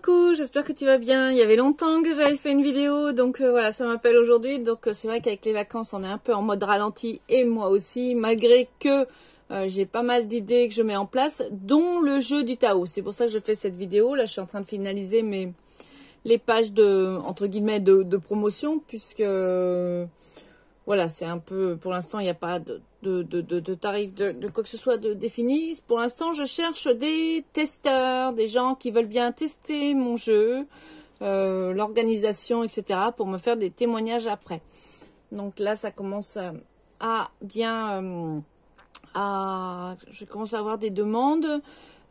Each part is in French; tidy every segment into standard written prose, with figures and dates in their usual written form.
coucou, j'espère que tu vas bien. Il y avait longtemps que j'avais fait une vidéo, donc voilà, ça m'appelle aujourd'hui. Donc c'est vrai qu'avec les vacances, on est un peu en mode ralenti, et moi aussi, malgré que j'ai pas mal d'idées que je mets en place, dont le jeu du Tao. C'est pour ça que je fais cette vidéo. Là, je suis en train de finaliser les pages de, entre guillemets, de promotion, puisque voilà, c'est un peu, pour l'instant, il n'y a pas de tarif de quoi que ce soit de défini. Pour l'instant, je cherche des testeurs, des gens qui veulent bien tester mon jeu, l'organisation, etc., pour me faire des témoignages après. Donc là, ça commence à bien, je commence à avoir des demandes.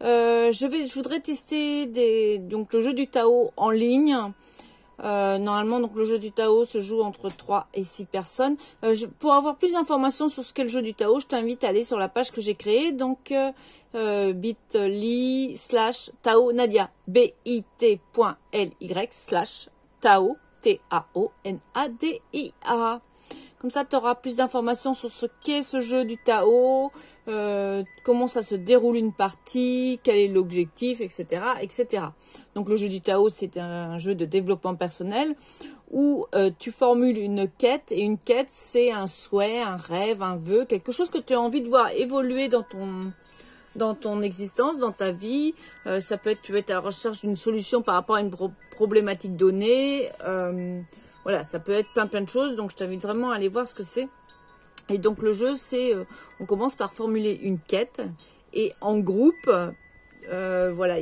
Je voudrais tester donc le jeu du Tao en ligne. Normalement, donc le jeu du Tao se joue entre 3 et 6 personnes. Pour avoir plus d'informations sur ce qu'est le jeu du Tao, je t'invite à aller sur la page que j'ai créée, donc bit.ly/Tao Nadia, bit.ly/Tao, T-A-O-N-A-D-I-A. Comme ça, tu auras plus d'informations sur ce qu'est ce jeu du Tao, comment ça se déroule une partie, quel est l'objectif, etc., etc. Donc, le jeu du Tao, c'est un jeu de développement personnel où tu formules une quête. Et une quête, c'est un souhait, un rêve, un vœu, quelque chose que tu as envie de voir évoluer dans ton existence, dans ta vie. Ça peut être, tu veux être à la recherche d'une solution par rapport à une problématique donnée. Voilà, ça peut être plein de choses, donc je t'invite vraiment à aller voir ce que c'est. Et donc le jeu, c'est, on commence par formuler une quête, et en groupe, voilà,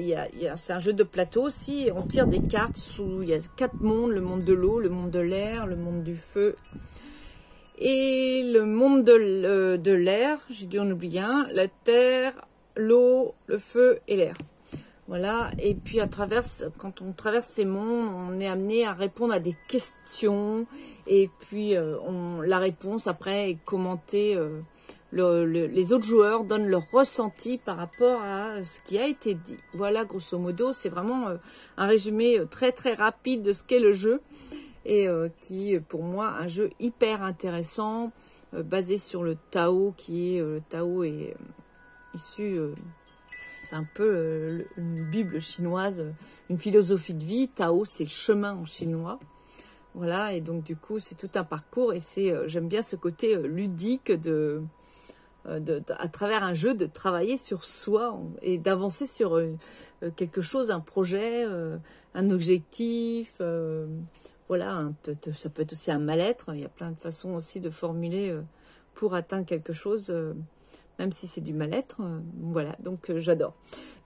c'est un jeu de plateau aussi, et on tire des cartes il y a 4 mondes, le monde de l'eau, le monde de l'air, le monde du feu, et le monde de l'air, j'ai dû en oublier un, la terre, l'eau, le feu et l'air. Voilà, et puis quand on traverse ces mondes, on est amené à répondre à des questions, et puis la réponse après est commentée, les autres joueurs donnent leur ressenti par rapport à ce qui a été dit. Voilà, grosso modo, c'est vraiment un résumé très très rapide de ce qu'est le jeu, et qui est pour moi un jeu hyper intéressant, basé sur le Tao, le Tao est issu... c'est un peu une bible chinoise, une philosophie de vie. Tao, c'est le chemin en chinois. Voilà, et donc du coup, c'est tout un parcours. Et j'aime bien ce côté ludique à travers un jeu, de travailler sur soi et d'avancer sur quelque chose, un projet, un objectif. Voilà, ça peut être aussi un mal-être. Il y a plein de façons aussi de formuler pour atteindre quelque chose. Même si c'est du mal-être, voilà, donc j'adore.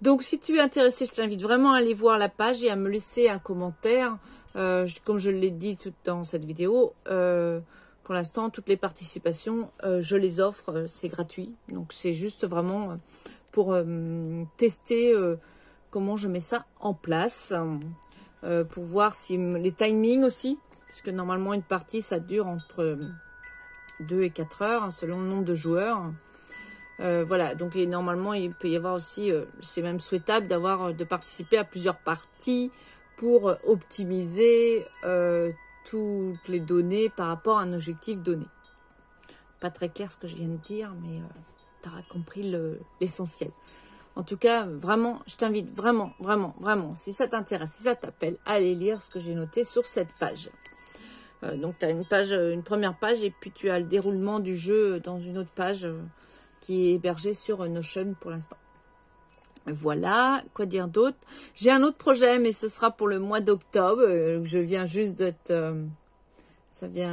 Donc si tu es intéressé, je t'invite vraiment à aller voir la page et à me laisser un commentaire. Comme je l'ai dit tout dans cette vidéo, pour l'instant, toutes les participations, je les offre, c'est gratuit. Donc c'est juste vraiment pour tester comment je mets ça en place, pour voir si les timings aussi, parce que normalement une partie, ça dure entre 2 et 4 heures, selon le nombre de joueurs. Voilà, donc normalement il peut y avoir aussi, c'est même souhaitable de participer à plusieurs parties pour optimiser toutes les données par rapport à un objectif donné. Pas très clair ce que je viens de dire, mais tu auras compris l'essentiel. En tout cas, vraiment, je t'invite vraiment, si ça t'intéresse, si ça t'appelle, à aller lire ce que j'ai noté sur cette page. Donc tu as une première page, et puis tu as le déroulement du jeu dans une autre page qui est hébergé sur Notion pour l'instant. Voilà, quoi dire d'autre? J'ai un autre projet, mais ce sera pour le mois d'octobre. Je viens juste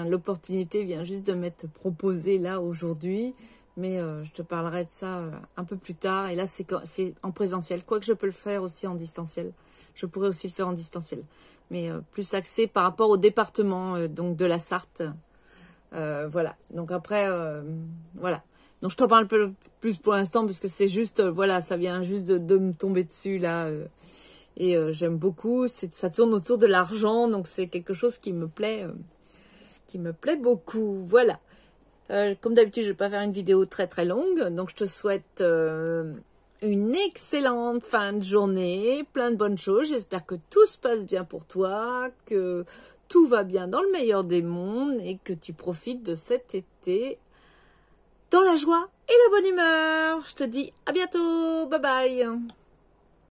l'opportunité vient juste de m'être proposée là aujourd'hui, mais je te parlerai de ça un peu plus tard. Et là, c'est en présentiel, quoique je peux le faire aussi en distanciel. Je pourrais aussi le faire en distanciel, mais plus axé par rapport au département donc de la Sarthe. Voilà, donc après, voilà. Donc je t'en parle un peu plus pour l'instant, parce que c'est juste, voilà, ça vient juste de me tomber dessus là. Et j'aime beaucoup, ça tourne autour de l'argent, donc c'est quelque chose qui me plaît beaucoup. Voilà. Comme d'habitude, je ne vais pas faire une vidéo très très longue, donc je te souhaite une excellente fin de journée, plein de bonnes choses. J'espère que tout se passe bien pour toi, que tout va bien dans le meilleur des mondes, et que tu profites de cet été dans la joie et la bonne humeur. Je te dis à bientôt. Bye bye.